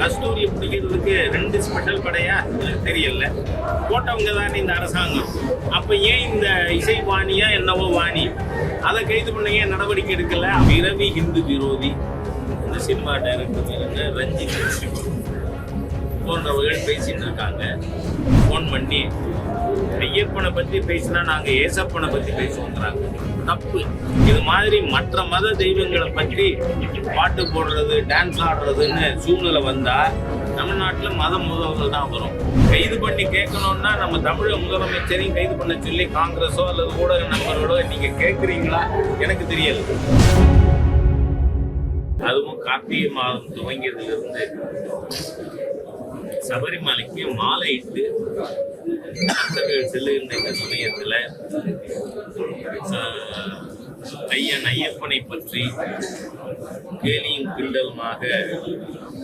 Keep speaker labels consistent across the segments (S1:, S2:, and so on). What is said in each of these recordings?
S1: கஸ்தூரியை பிடிக்கிறதுக்கு 2 ஸ்பெஷல் படையா எனக்கு தெரியல. போட்டவங்க தானே இந்த அரசாங்கம். அப்ப ஏன் இந்த இசைவாணியா என்னவோ வாணி அதை கைது பண்ண ஏன் நடவடிக்கை எடுக்கல? பிறவி ஹிந்து விரோதி இந்த சினிமா டைரக்டர் ரஞ்சித் போன்றவர்கள் பேசிட்டு இருக்காங்க. ஃபோன் பண்ணி ஐயப்பனை பற்றி பேசினா நாங்கள் ஏசப்பனை பற்றி பேசுவோங்கிறாங்க. தப்பு. இது மாதிரி மற்ற மத தெய்வங்களை பற்றி பாட்டு போடுறது, டான்ஸ் ஆடுறதுன்னு சூழ்நிலை வந்தால் தமிழ்நாட்டில் மத முதல்வர்கள் தான் வரும். கைது பண்ணி கேட்கணும்னா நம்ம தமிழக முதலமைச்சரையும் கைது பண்ண சொல்லி காங்கிரஸோ அல்லது ஊடக நண்பர்களோ நீங்கள் கேட்குறீங்களா? எனக்கு தெரியல. அதுவும் கார்த்திகை மாதம் துவங்கியதிலிருந்து சபரிமலைக்கு மாலையிட்டு பக்தர்கள் செல்லுகின்ற இந்த சமயத்தில் ஐயப்பனை பற்றி கேலியும் கிண்டலுமாக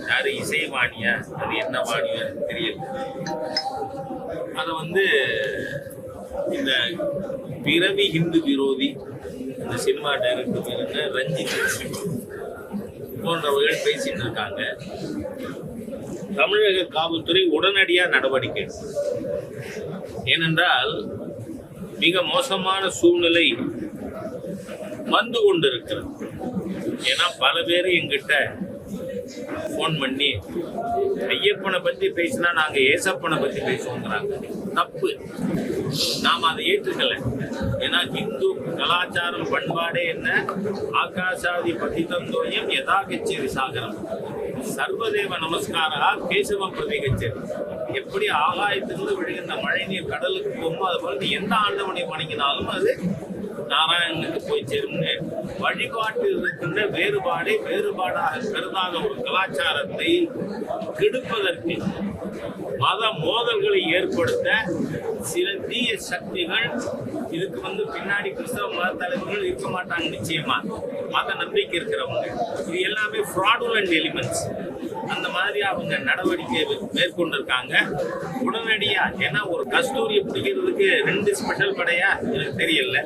S1: யாரு இசைவாணியா அது என்ன வாணியா தெரியல. அதை இந்த பிறவி ஹிந்து விரோதி இந்த சினிமா டைரக்டர் ரஞ்சித் போன்றவர்கள் பேசிட்டு இருக்காங்க. தமிழக காவல்துறை உடனடியாக நடவடிக்கை. ஏனென்றால் மிக மோசமான சூழ்நிலை வந்து கொண்டிருக்கிறது. ஏன்னா பல பேர் எங்கிட்ட ஃபோன் பண்ணி ஐயப்பனை பற்றி பேசினா நாங்கள் ஏசப்பனை பற்றி பேசுவோங்கிறாங்க. தப்பு. நாம் அதை ஏற்றுக்கலை. ஏன்னா ஹிந்து கலாச்சாரம் பண்பாடே என்ன? ஆகாசாதி பதித்தந்தோயம் யதா கச்சேரி சாகரம் சர்வதேவ நமஸ்காரா கேசவ பிரதி கச்சேரி. எப்படி ஆகாயத்திலிருந்து விழுகின்ற மழை நீர் கடலுக்கு போகுமோ அது போல எந்த ஆண்டவனை வணங்கினாலும் அது நாராயணனுக்கு போய் சேரும்னு வழிபாட்டில் இருக்கின்ற வேறுபாடாக கருதாத ஒரு கலாச்சாரத்தை கெடுப்பதற்கு மத மோதல்களை ஏற்படுத்த சில தீய சக்திகள் இதுக்கு பின்னாடி கிறிஸ்தவ மத தலைவர்கள் இருக்க மாட்டாங்க. நிச்சயமா மத நம்பிக்கை இருக்கிறவங்க இது எல்லாமே ஃப்ராடுலண்ட் எலிமெண்ட்ஸ். அந்த மாதிரி அவங்க நடவடிக்கை மேற்கொண்டிருக்காங்க உடனடியா. ஏன்னா ஒரு கஸ்தூரியை பிடிக்கிறதுக்கு 2 ஸ்பெஷல் படையா எனக்கு தெரியல.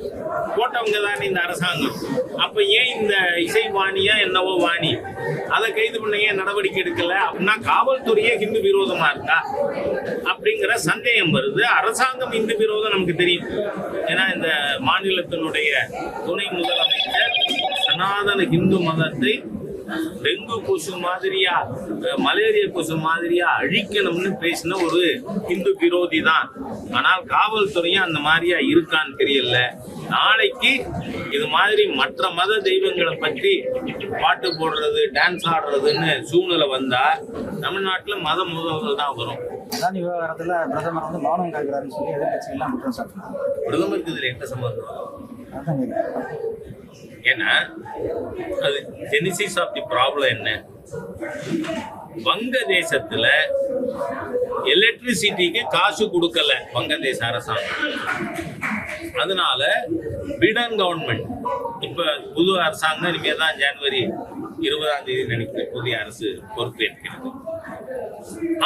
S1: போட்டவங்க தானே இந்த அரசாங்கம். அப்ப ஏன் இந்த இசைவாணியா என்னவோ வாணி அதை கைது பண்ண ஏன் நடவடிக்கை எடுக்கல? அப்படின்னா காவல்துறையே ஹிந்து விரோதமா இருக்கா அப்படிங்கிற சந்தேகம் வருது. அரசாங்கம் இந்து விரோதம் நமக்கு தெரியும். ஏன்னா இந்த மாநிலத்தினுடைய துணை முதலமைச்சர் சனாதன ஹிந்து மதத்தை டெங்கு கொசு மாதிரியா மலேரியா கொசு மாதிரியா அழிக்கணும்னு பேசின ஒரு இந்து விரோதி தான். ஆனால் காவல்துறையும் அந்த மாதிரியா இருக்கான்னு தெரியல. நாளைக்கு இது மாதிரி மற்ற மத தெய்வங்களை பற்றி பாட்டு போடுறது, டான்ஸ் ஆடுறதுன்னு சூழ்நிலை வந்தா தமிழ்நாட்டில் மத முதல்வர்கள் தான் வரும்.
S2: அதானி விவகாரத்தில் பிரதமர் மௌனம் காக்கிறாருன்னு சொல்லி எதிர்கட்சிகள்லாம் குற்றம் சாட்டுறாங்க.
S1: பிரதமருக்கு இதில் என்ன சம்பந்தம்? ஏன்னா அது ஜெனிசிஸ் ஆஃப் தி ப்ராப்ளம் என்ன? வங்கதேசத்துல எலக்ட்ரிசிட்டிக்கு காசு கொடுக்கல வங்கதேச அரசாங்கம். அதனால பிடன் கவர்மெண்ட் இப்ப புது அரசாங்கம் இனிமேதான் ஜனவரி 20ஆம் தேதி நினைக்கிறேன் புதிய அரசு பொறுப்பேற்கிறது.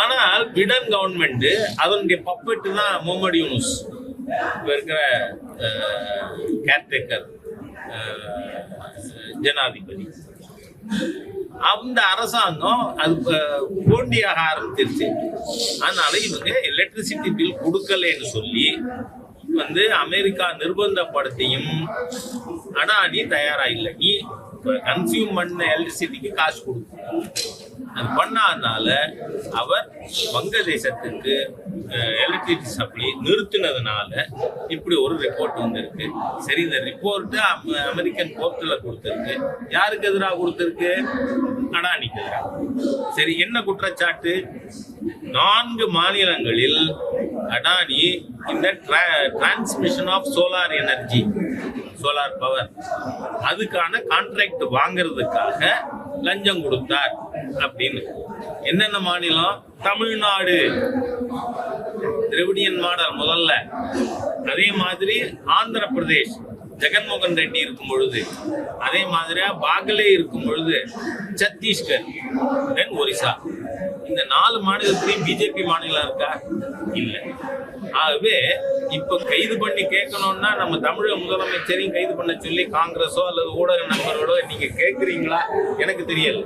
S1: ஆனால் பிடன் கவர்மெண்ட் அதனுடைய பப்பெட்டு தான் முகமது யூனுஸ் இப்ப இருக்கிற கேர்டேக்கர் ஜனாதிபதி. அந்த அரசாங்கம் அது போண்டியாக ஆரம்பிச்சிருச்சு. அதனால இவங்க எலக்ட்ரிசிட்டி பில் கொடுக்கலன்னு சொல்லி அமெரிக்கா நிர்பந்தப்படுத்தியும் அடானி தயாரா இல்லை. நீ கன்சியூம் பண்ண எலக்ட்ரிசிட்டிக்கு காசு கொடுக்கும். அது பண்ணாதனால அவர் வங்கதேசத்துக்கு எலக்ட்ரிசிட்டி சப்ளை நிறுத்தினதுனால இப்படி ஒரு ரிப்போர்ட் வந்திருக்கு. சரி, இந்த ரிப்போர்ட் அமெரிக்கன் கோர்ட்டில் கொடுத்திருக்கு. யாருக்கு எதிராக கொடுத்திருக்கு? அடானிக்கு எதிராக. சரி, என்ன குற்றச்சாட்டு? 4 மாநிலங்களில் அடானி இந்த transmission of solar energy, solar power, அதுக்கான கான்ட்ராக்ட் வாங்கிறதுக்காக லஞ்சம் கொடுத்தார் அப்படின்னு. என்னென்ன மாநிலம்? தமிழ்நாடு திராவிடியன் மாடல் முதல்ல, அதே மாதிரி ஆந்திர பிரதேஷ் ஜெகன்மோகன் ரெட்டி இருக்கும் பொழுது, அதே மாதிரியா பாகலே இருக்கும் பொழுது சத்தீஸ்கர், தென் ஒரிசா. இந்த 4 மாநிலத்திலையும் பிஜேபி மாநிலம் இருக்கா? இல்லை. ஆகவே இப்ப கைது பண்ணி கேட்கணும்னா நம்ம தமிழக முதலமைச்சரையும் கைது பண்ண சொல்லி காங்கிரஸோ அல்லது ஊடக நண்பர்களோ நீங்க கேட்குறீங்களா? எனக்கு தெரியல.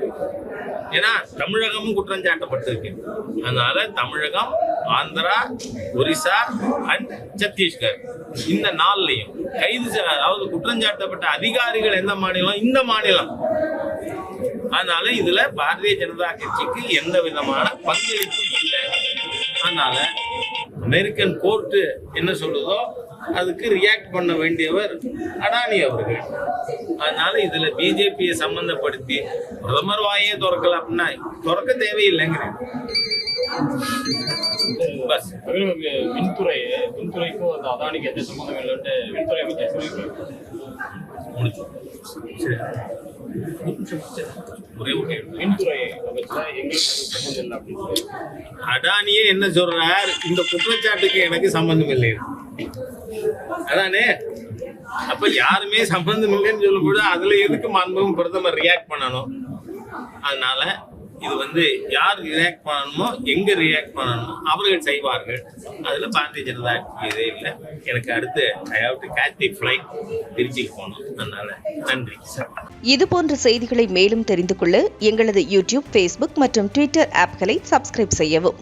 S1: ஏன்னா தமிழகமும் குற்றம் சாட்டப்பட்டிருக்கு. அதனால தமிழகம், ஆந்திரா, ஒரிசா அண்ட் சத்தீஸ்கர் இந்த 4லையும் அதாவது குற்றம் சாட்டப்பட்ட அதிகாரிகள் எந்த மாநிலம்? இந்த மாநிலம். அதனால இதுல பாரதிய ஜனதா கட்சிக்கு எந்த விதமான பங்களிப்பும் இல்லை. அதனால அமெரிக்கன் கோர்ட்டு என்ன சொல்லுதோ அதுக்கு ரியாக்ட் பண்ண வேண்டியவர் அடானி அவர்கள். அதனால இதுல பிஜேபியை சம்பந்தப்படுத்தி பிரதமர் வாயே திறக்கல அப்படின்னா திறக்க தேவையில்லைங்கிறேன். பஸ்
S3: மின்துறைக்கும் அந்த அதானிக்கு எந்த சம்பந்தம் இல்லைன்னு மின்துறை அமைச்சர் சொல்லியிருக்காங்க. மின்துறை அமைச்சர் எங்களுக்கு சம்பந்தம் இல்லை அப்படின்னு
S1: அடானியே என்ன சொல்றார்? இந்த குற்றச்சாட்டுக்கு எனக்கு சம்பந்தம் இல்லை. அதானே? அப்ப யாருமே சம்பந்தம் இல்லைன்னு சொல்லும்போது அதுல எதுக்கு மாண்புமிகு பிரதமர் ரியாக்ட் பண்ணணும்? அதனால இது யார் ரியாக்ட் பண்ணணுமோ, எங்க ரியாக்ட் பண்ணணுமோ அவர்கள் செய்வார்கள். அதுல பாரதிய ஜனதா இதே இல்லை. எனக்கு அடுத்து I have to catch the flight, திருச்சிக்கு போகணும். அதனால நன்றி.
S4: இதுபோன்ற செய்திகளை மேலும் தெரிந்து கொள்ள எங்களது யூடியூப், ஃபேஸ்புக் மற்றும் ட்விட்டர் ஆப்களை சப்ஸ்கிரைப் செய்யவும்.